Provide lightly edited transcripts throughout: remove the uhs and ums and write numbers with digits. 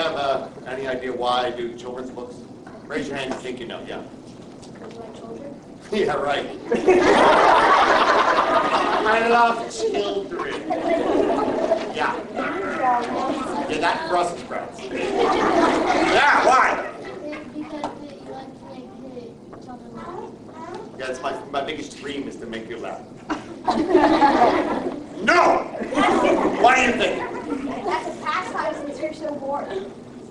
have any idea why I do children's books? Raise your hand if you think you know, yeah. Yeah, right. I love children. Yeah. Yeah, that Brussels sprouts. Yeah, why? Yeah, it's my biggest dream is to make you laugh. No! Why do you think? That's a pastime since you're so bored.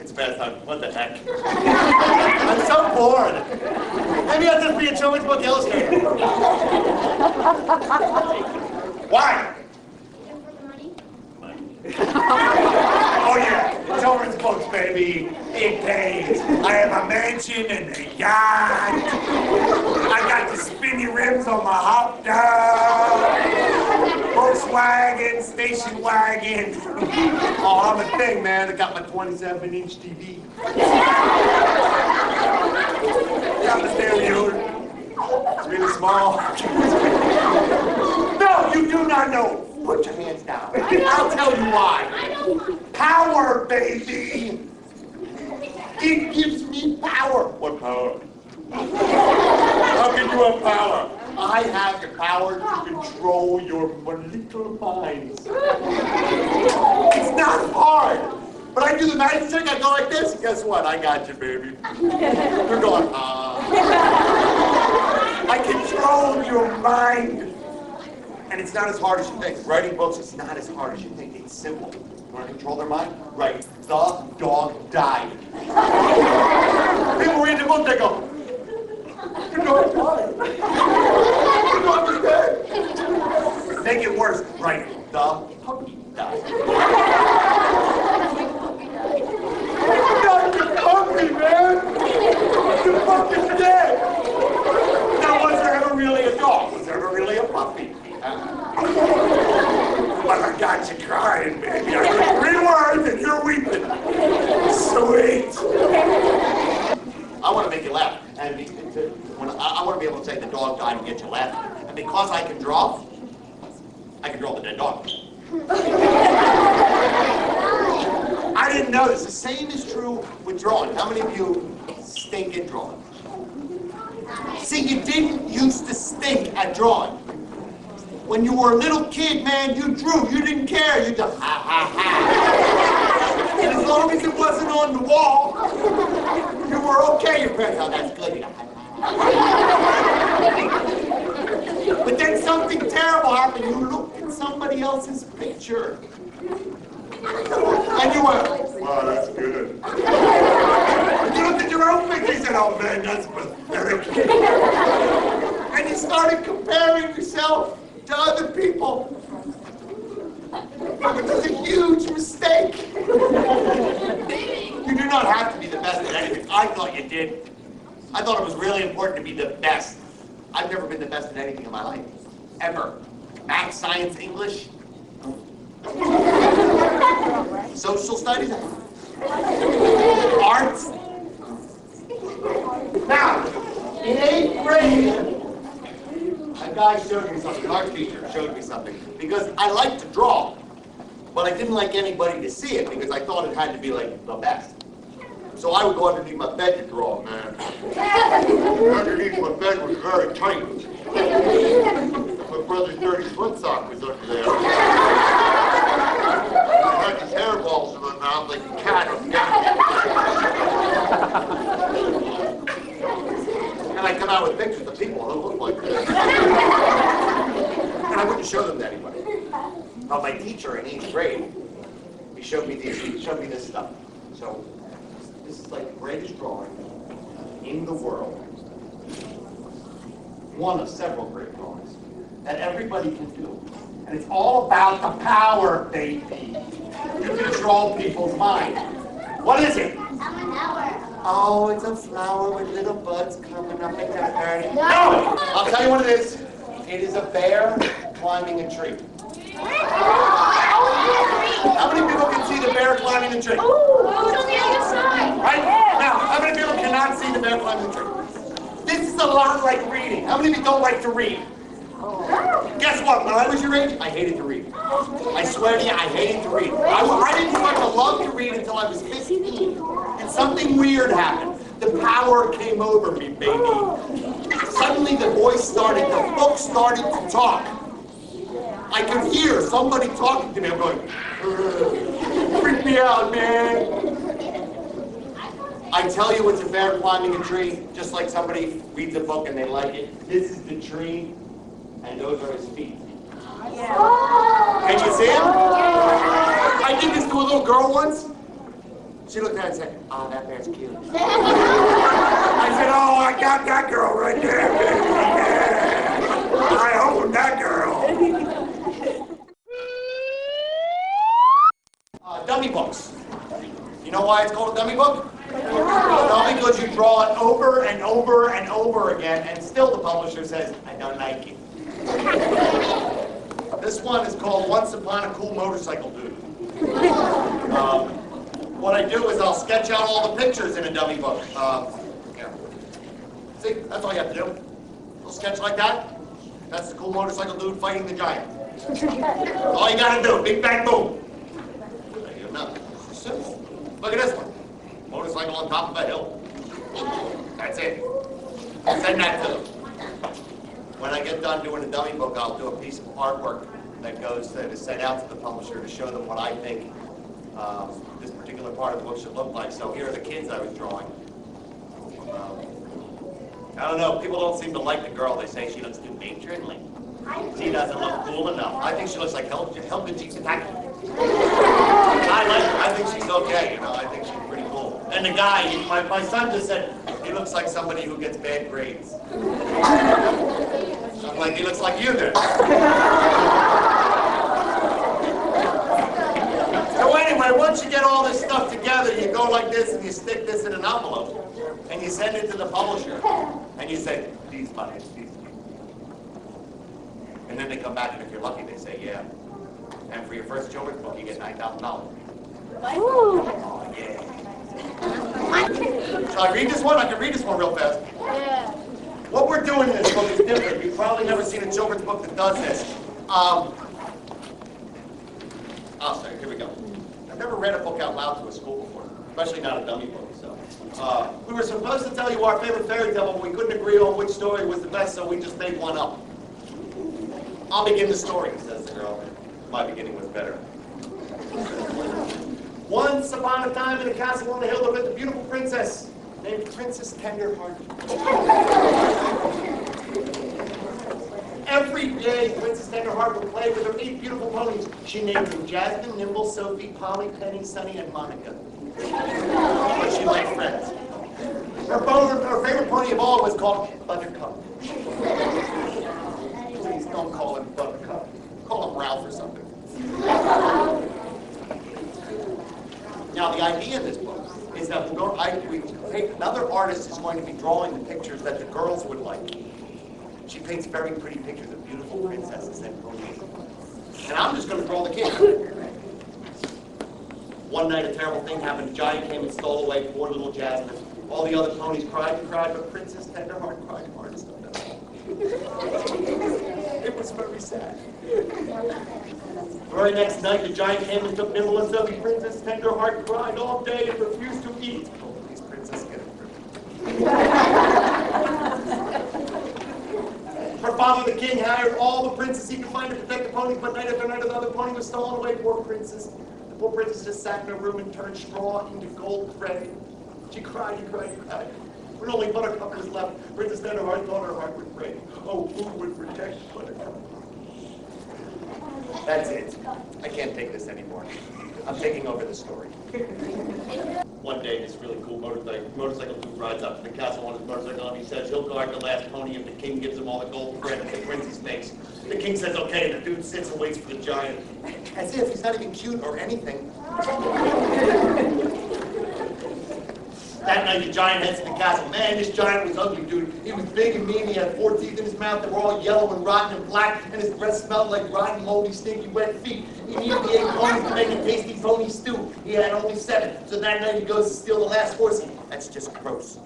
It's a pastime. What the heck? I'm so bored. Maybe I'll just be a children's book illustrator. Why? For the money. Oh yeah, children's books, baby. It pays. I have a mansion and a yacht. I got the spinny rims on my hot dog. Volkswagen, station wagon. Oh, I'm a thing, man. I got my 27-inch TV. Got the stereo. It's really small. No, you do not know. Put your hands down. I'll tell you why. Power, baby. It gives me power. What power? How can you have power? I have the power to control your little minds. It's not hard. But I do the magic trick, I go like this. Guess what? I got you, baby. You're going, I control your mind. And it's not as hard as you think. Writing books is not as hard as you think. It's simple. You want to control their mind? Right. The dog died. People read the book, they go, the dog died. The dog is dead. Make it worse. Right. The puppy died. Not the puppy, man. The puppy's dead. Now, was there ever really a dog? Was there ever really a puppy? But I got you crying, baby. I heard 3 words and you're weeping. Sweet. I want to make you laugh. And I want to be able to say the dog died and get you laughing. And because I can draw the dead dog. I didn't know this. The same is true with drawing. How many of you stink at drawing? See, you didn't used to stink at drawing. When you were a little kid, man, you drew. You didn't care. You just ha, ha, ha. And as long as it wasn't on the wall, you were okay. Your parents, oh, that's good. But then something terrible happened. You looked at somebody else's picture. And you went, wow, that's good. And you looked at your own picture and said, oh, man, that's pathetic. And you started comparing yourself to other people, which is a huge mistake. You do not have to be the best at anything. I thought you did. I thought it was really important to be the best. I've never been the best at anything in my life, ever. Math, science, English, social studies, arts. Now, in 8th grade, a guy showed me something, an art teacher showed me something, because I like to draw, but I didn't like anybody to see it because I thought it had to be like the best. So I would go underneath my bed to draw, man. Underneath my bed was very tight. My brother's dirty foot sock was under there. I had these hairballs in my mouth like a cat. And I come out with pictures of people who look like this. And I wouldn't show them to anybody. But my teacher in 8th grade, he showed me this stuff. So this is like the greatest drawing in the world. One of several great drawings that everybody can do. And it's all about the power, baby. You control people's mind. What is it? Oh, it's a flower with little buds coming up at the party. No! I'll tell you what it is. It is a bear climbing a tree. How many people can see the bear climbing the tree? Oh, it's on the other side. Right? Now, how many people cannot see the bear climbing the tree? This is a lot like reading. How many of you don't like to read? Guess what? When I was your age, I hated to read. I swear to you, I hated to read. I didn't start to love to read until I was 15. something weird happened. The power came over me, baby. Suddenly the voice started, the book started to talk. I could hear somebody talking to me. I'm going, freak me out, man. I tell you, it's a bear climbing a tree, just like somebody reads a book and they like it. This is the tree, and those are his feet. Can you see him? I did this to a little girl once. She looked at it and said, "Oh, that bear's cute." I said, "Oh, I got that girl right there, baby. Yeah. I own that girl." Dummy books. You know why it's called a dummy book? No, because you draw it over and over and over again, and still the publisher says, "I don't like it." This one is called Once Upon a Cool Motorcycle Dude. What I do is I'll sketch out all the pictures in a dummy book. Here. See, that's all you have to do. A little sketch like that. That's the cool motorcycle dude fighting the giant. All you gotta do, big bang boom. There you go. Simple. Look at this one. Motorcycle on top of a hill. That's it. Send that to them. When I get done doing a dummy book, I'll do a piece of artwork that is sent out to the publisher to show them what I think this particular part of the book should look like. So here are the kids I was drawing. I don't know, people don't seem to like the girl. They say she looks too matronly. She doesn't look cool enough. I think she looks like Helga G. Kentucky. I like her. I think she's okay, you know. I think she's pretty cool. And the guy, my son just said, he looks like somebody who gets bad grades. I'm like, he looks like you do. So anyway, once you get all this stuff together, you go like this and you stick this in an envelope and you send it to the publisher and you say, "These money, these." And then they come back and if you're lucky, they say, "Yeah." And for your first children's book, you get $9,000. Oh, yeah. Shall I read this one? I can read this one real fast. Yeah. What we're doing in this book is different. You've probably never seen a children's book that does this. Sorry, here we go. I've never read a book out loud to a school before, especially not a dummy book. So, we were supposed to tell you our favorite fairy tale, but we couldn't agree on which story was the best, so we just made one up. I'll begin the story, says the girl. My beginning was better. Once upon a time in a castle on the hill lived a beautiful princess named Princess Tenderheart. Every day, Princess Tenderheart would play with her 8 beautiful ponies. She named them Jasmine, Nimble, Sophie, Polly, Penny, Sunny, and Monica. But she liked friends. Her favorite pony of all was called Buttercup. Please don't call him Buttercup. Call him Ralph or something. Now, the idea in this book is that another artist is going to be drawing the pictures that the girls would like. She paints very pretty pictures of beautiful princesses and ponies. And I'm just going to draw the kids. One night, a terrible thing happened. A giant came and stole away poor little Jasmine. All the other ponies cried and cried, but Princess Tenderheart cried hardest of them. It was very sad. The very next night, the giant came and took Nimble and Sophie. Princess Tenderheart cried all day and refused to eat. Oh, please, Princess, get it through. Her father, the king, hired all the princes he could find to protect the ponies, but night after night, another pony was stolen away. Poor princess. The poor princess just sat in her room and turned straw into gold thread. She cried and cried and cried. When only Buttercup was left, Princess Tenderheart thought her heart would break. Oh, who would protect Buttercup? That's it. I can't take this anymore. I'm taking over the story. One day, this really cool motorcycle dude rides up to the castle on his motorcycle and he says he'll guard the last pony if the king gives him all the gold thread that the princess makes. The king says okay, and the dude sits and waits for the giant. As if he's not even cute or anything. That night, the giant heads to the castle. Man, this giant was ugly, dude. He was big and mean. He had 4 teeth in his mouth that were all yellow and rotten and black, and his breath smelled like rotten, moldy, stinky, wet feet. He needed the 8 ponies to make a tasty pony stew. He had only 7, so that night he goes to steal the last horse. That's just gross.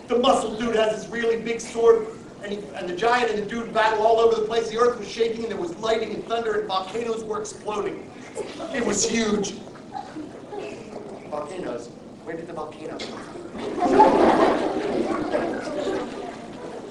The muscle dude has this really big sword, and the giant and the dude battle all over the place. The earth was shaking, and there was lightning and thunder, and volcanoes were exploding. It was huge. Volcanoes. Where did the volcano come from?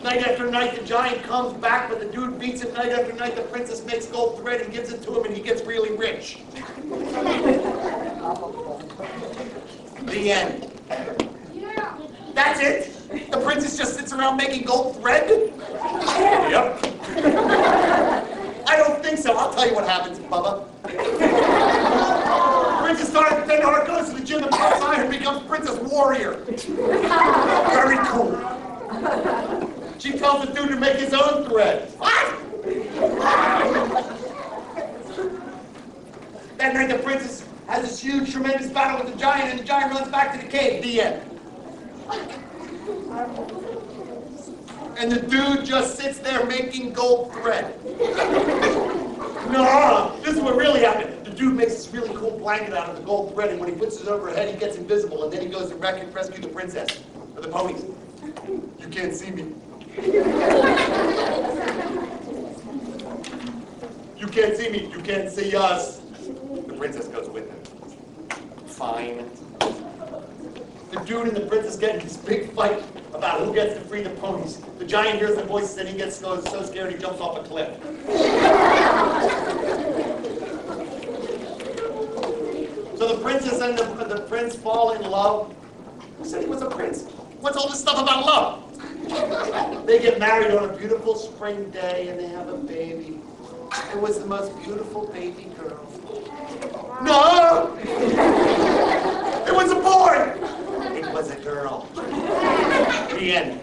Night after night, the giant comes back, but the dude beats him night after night. The princess makes gold thread and gives it to him, and he gets really rich. The end. Yeah. That's it? The princess just sits around making gold thread? Yep. I don't think so. I'll tell you what happens, Bubba. Princess Tender goes to the gym and pops iron and becomes Princess Warrior. Very cool. She tells the dude to make his own thread. What? That night the princess has this huge, tremendous battle with the giant, and the giant runs back to the cave. The end. And the dude just sits there making gold thread. No, this is what really happened. The dude makes this really cool blanket out of the gold thread, and when he puts it over her head, he gets invisible, and then he goes to rescue the princess. Or the ponies. You can't see me. You can't see me. You can't see us. The princess goes with him. Fine. The dude and the princess get in this big fight about who gets to free the ponies. The giant hears the voices and he gets so scared he jumps off a cliff. So the princess and the prince fall in love. Who said he was a prince? What's all this stuff about love? They get married on a beautiful spring day and they have a baby. It was the most beautiful baby girl. No! It was a boy! It was a girl. The end.